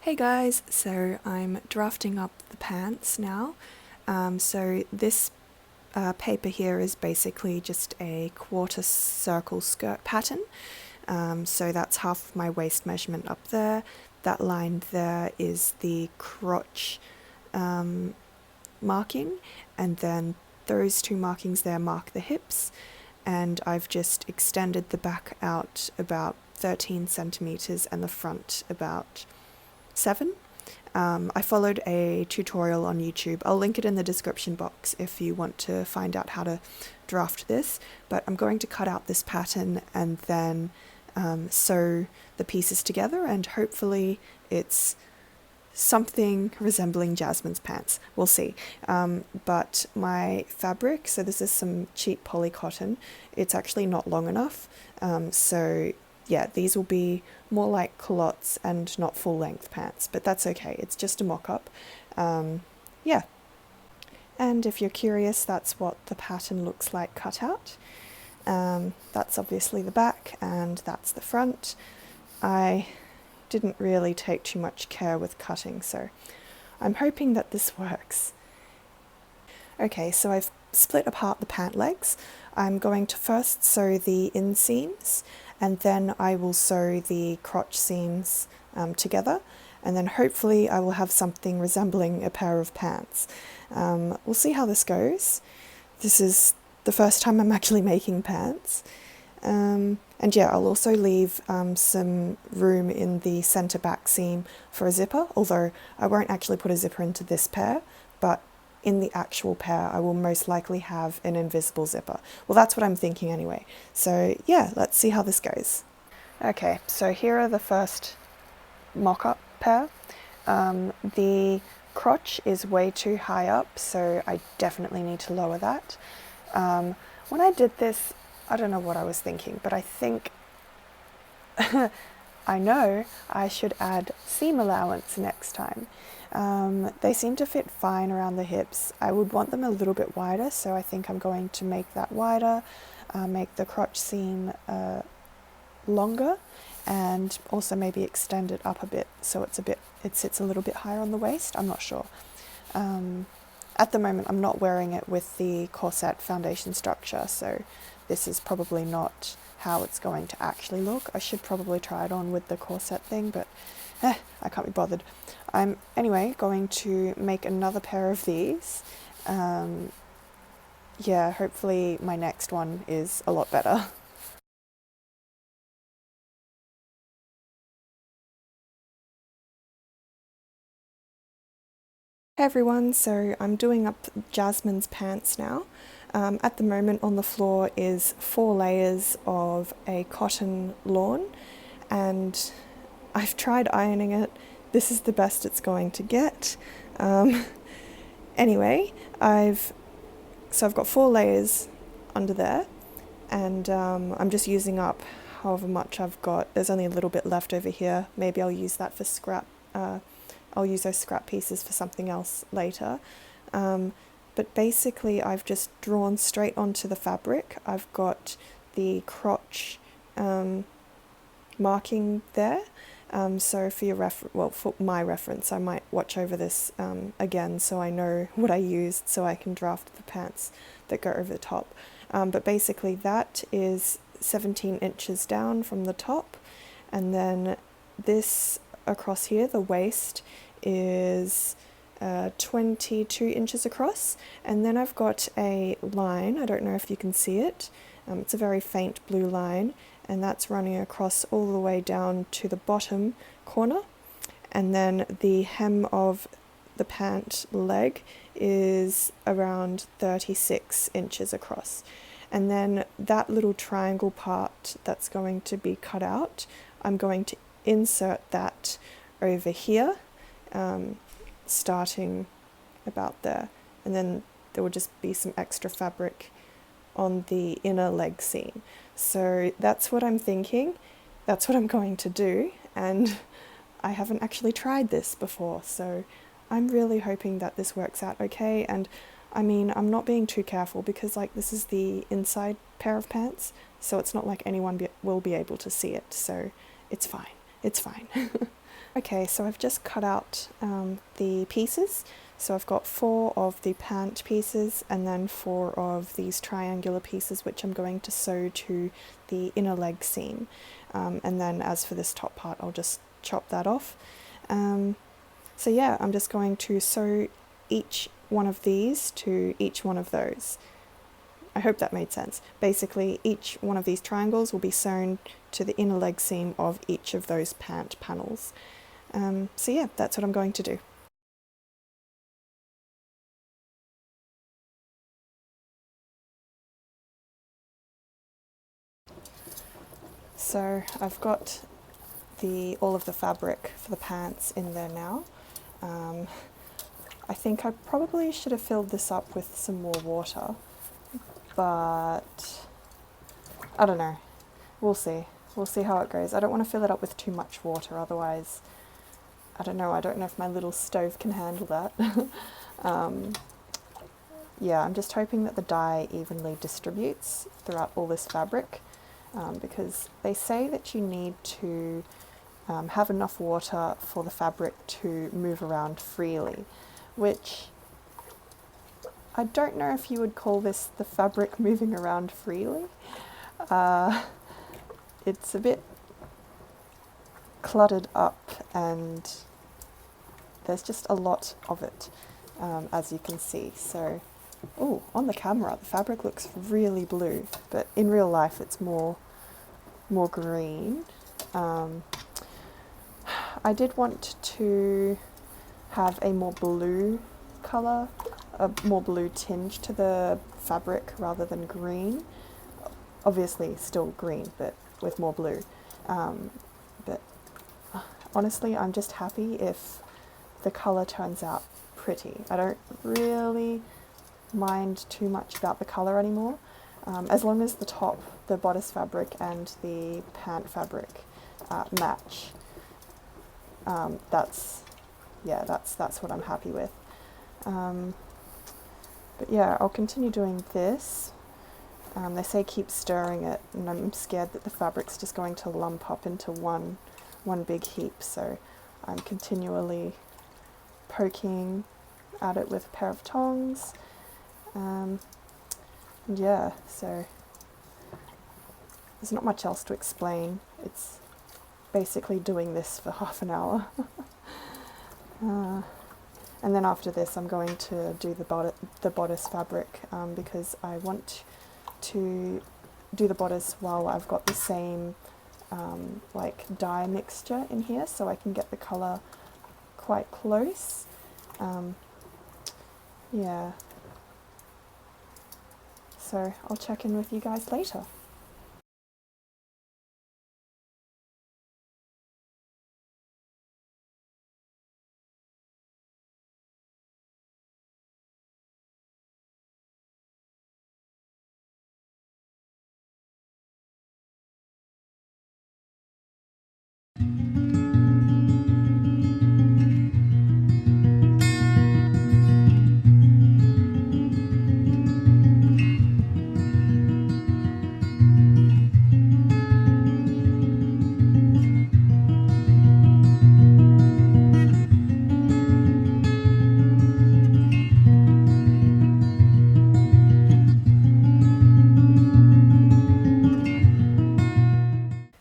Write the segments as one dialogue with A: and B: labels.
A: Hey guys, so I'm drafting up the pants now. So this paper here is basically just a quarter circle skirt pattern. So that's half of my waist measurement up there. That line there is the crotch marking, and then those two markings there mark the hips. And I've just extended the back out about 13 centimeters and the front about 7. I followed a tutorial on YouTube. I'll link it in the description box if you want to find out how to draft this, but I'm going to cut out this pattern and then sew the pieces together, and hopefully it's something resembling Jasmine's pants. We'll see. But my fabric, so this is some cheap poly cotton, it's actually not long enough, so yeah, these will be more like culottes and not full length pants, but that's okay, it's just a mock-up. Yeah, and if you're curious, that's what the pattern looks like cut out. That's obviously the back and that's the front. I didn't really take too much care with cutting, so I'm hoping that this works. Okay, so I've split apart the pant legs. I'm going to first sew the inseams, and then I will sew the crotch seams together, and then hopefully I will have something resembling a pair of pants. We'll see how this goes. This is the first time I'm actually making pants. And yeah, I'll also leave some room in the centre back seam for a zipper, although I won't actually put a zipper into this pair, but in the actual pair I will most likely have an invisible zipper. Well, that's what I'm thinking anyway. So yeah, let's see how this goes. Okay, so here are the first mock-up pair. The crotch is way too high up, so I definitely need to lower that. When I did this, I don't know what I was thinking, but I think I know I should add seam allowance next time. They seem to fit fine around the hips. I would want them a little bit wider, so I think I'm going to make that wider, make the crotch seam longer, and also maybe extend it up a bit so it sits a little bit higher on the waist. I'm not sure. At the moment I'm not wearing it with the corset foundation structure, so this is probably not how it's going to actually look. I should probably try it on with the corset thing, but I can't be bothered. I'm anyway going to make another pair of these. Yeah, hopefully my next one is a lot better. Hey everyone, so I'm doing up Jasmine's pants now. At the moment on the floor is 4 layers of a cotton lawn, and I've tried ironing it. This is the best it's going to get. Anyway, I've got 4 layers under there, and I'm just using up however much I've got. There's only a little bit left over here. Maybe I'll use that for scrap. I'll use those scrap pieces for something else later. But basically I've just drawn straight onto the fabric. I've got the crotch marking there. So for my reference, I might watch over this again so I know what I used, so I can draft the pants that go over the top. But basically that is 17 inches down from the top, and then this across here, the waist, is 22 inches across, and then I've got a line, I don't know if you can see it, it's a very faint blue line, and that's running across all the way down to the bottom corner, and then the hem of the pant leg is around 36 inches across. And then that little triangle part that's going to be cut out, I'm going to insert that over here, starting about there, and then there will just be some extra fabric on the inner leg seam. So that's what I'm thinking, that's what I'm going to do, and I haven't actually tried this before, so I'm really hoping that this works out okay. And I mean, I'm not being too careful because like this is the inside pair of pants, so it's not like anyone will be able to see it, so it's fine. It's fine. Okay, so I've just cut out the pieces. So I've got 4 of the pant pieces and then 4 of these triangular pieces, which I'm going to sew to the inner leg seam. And then as for this top part, I'll just chop that off. So yeah, I'm just going to sew each one of these to each one of those. I hope that made sense. Basically, each one of these triangles will be sewn to the inner leg seam of each of those pant panels. So yeah, that's what I'm going to do. So I've got all of the fabric for the pants in there now. I think I probably should have filled this up with some more water, but I don't know. We'll see. We'll see how it goes. I don't want to fill it up with too much water, otherwise, I don't know. I don't know if my little stove can handle that. Yeah, I'm just hoping that the dye evenly distributes throughout all this fabric, because they say that you need to have enough water for the fabric to move around freely, which I don't know if you would call this the fabric moving around freely. It's a bit cluttered up and there's just a lot of it, as you can see. So, oh, on the camera the fabric looks really blue, but in real life it's more green. I did want to have a more blue colour, a more blue tinge to the fabric rather than green. Obviously still green, but with more blue. But honestly, I'm just happy if the colour turns out pretty. I don't really mind too much about the colour anymore, as long as the bodice fabric and the pant fabric match. That's what I'm happy with. But yeah, I'll continue doing this. They say keep stirring it, and I'm scared that the fabric's just going to lump up into one big heap, so I'm continually poking at it with a pair of tongs. Yeah, so there's not much else to explain. It's basically doing this for half an hour. And then after this I'm going to do the bodice fabric, because I want to do the bodice while I've got the same like dye mixture in here, so I can get the colour quite close. Yeah. So I'll check in with you guys later.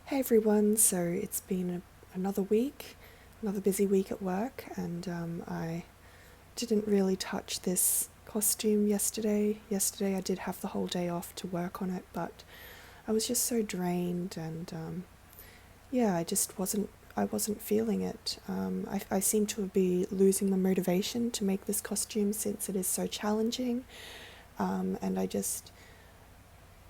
A: Hey everyone, so it's been another week, another busy week at work, and I didn't really touch this costume yesterday. Yesterday I did have the whole day off to work on it, but I was just so drained, and yeah, I wasn't feeling it. I seem to be losing the motivation to make this costume since it is so challenging, and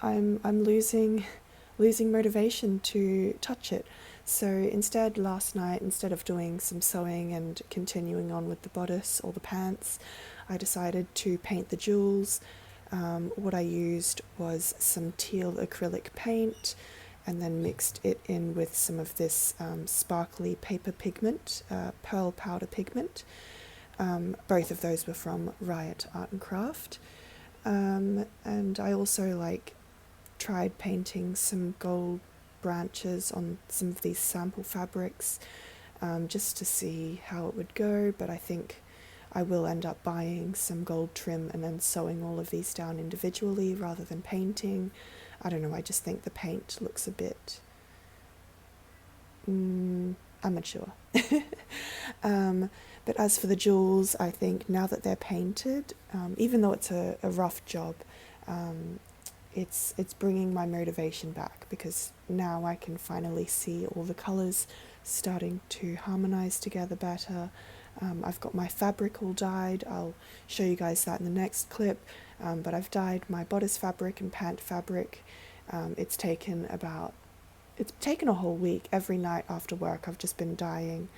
A: I'm losing motivation to touch it. So instead, last night, instead of doing some sewing and continuing on with the bodice or the pants, I decided to paint the jewels. What I used was some teal acrylic paint and then mixed it in with some of this sparkly paper pigment, pearl powder pigment. Both of those were from Riot Art and Craft. And I also tried painting some gold branches on some of these sample fabrics, just to see how it would go, but I think I will end up buying some gold trim and then sewing all of these down individually rather than painting. I don't know, I just think the paint looks a bit amateur. But as for the jewels, I think now that they're painted, even though it's a rough job, it's bringing my motivation back, because now I can finally see all the colours starting to harmonise together better. I've got my fabric all dyed. I'll show you guys that in the next clip, but I've dyed my bodice fabric and pant fabric. It's taken a whole week. Every night after work I've just been dyeing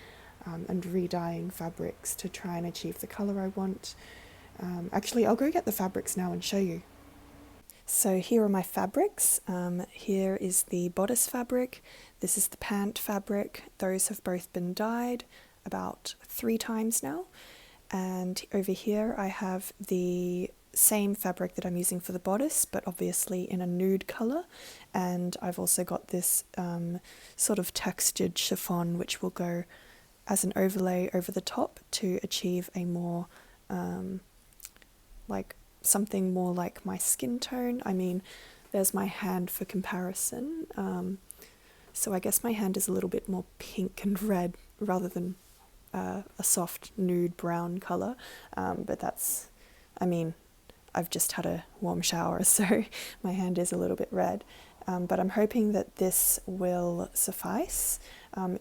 A: and re-dyeing fabrics to try and achieve the colour I want. Actually, I'll go get the fabrics now and show you. So here are my fabrics. Here is the bodice fabric. This is the pant fabric. Those have both been dyed about 3 times now. And over here I have the same fabric that I'm using for the bodice, but obviously in a nude colour. And I've also got this sort of textured chiffon, which will go as an overlay over the top to achieve a more like something more like my skin tone. I mean, there's my hand for comparison. So I guess my hand is a little bit more pink and red rather than a soft nude brown colour. But that's, I mean, I've just had a warm shower, so my hand is a little bit red. But I'm hoping that this will suffice.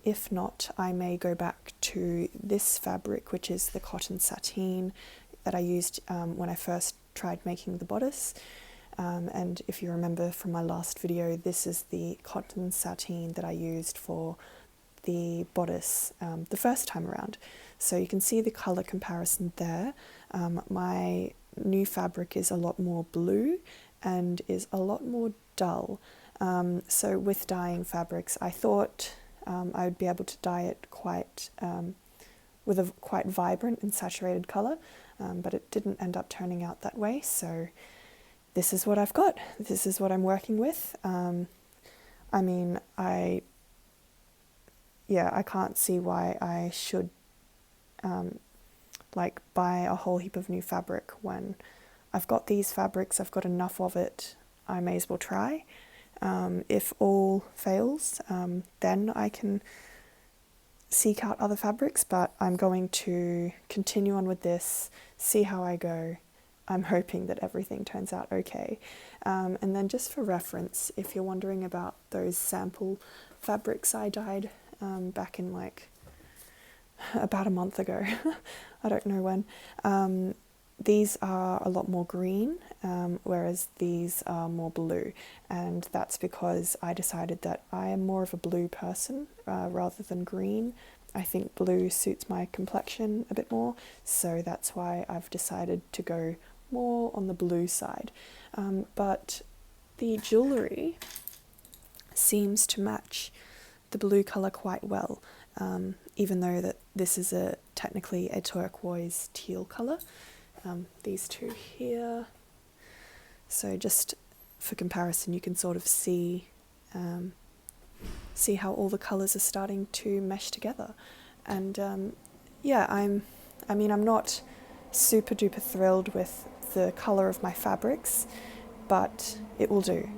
A: If not, I may go back to this fabric, which is the cotton sateen that I used when I first tried making the bodice. And if you remember from my last video, this is the cotton sateen that I used for the bodice the first time around. So you can see the colour comparison there. My new fabric is a lot more blue and is a lot more dull. So with dyeing fabrics, I thought I would be able to dye it quite with a quite vibrant and saturated colour, but it didn't end up turning out that way. So this is what I've got. This is what I'm working with. I mean, I can't see why I should like buy a whole heap of new fabric when I've got these fabrics, I've got enough of it, I may as well try. If all fails, then I can seek out other fabrics, but I'm going to continue on with this, see how I go. I'm hoping that everything turns out okay. And then just for reference, if you're wondering about those sample fabrics I dyed back in like about a month ago, I don't know when, these are a lot more green, whereas these are more blue, and that's because I decided that I am more of a blue person rather than green. I think blue suits my complexion a bit more, so that's why I've decided to go more on the blue side. But the jewellery seems to match the blue colour quite well, even though that this is technically a turquoise teal colour. These two here. So just for comparison, you can sort of see how all the colours are starting to mesh together. And yeah, I'm not super duper thrilled with the colour of my fabrics, but it will do.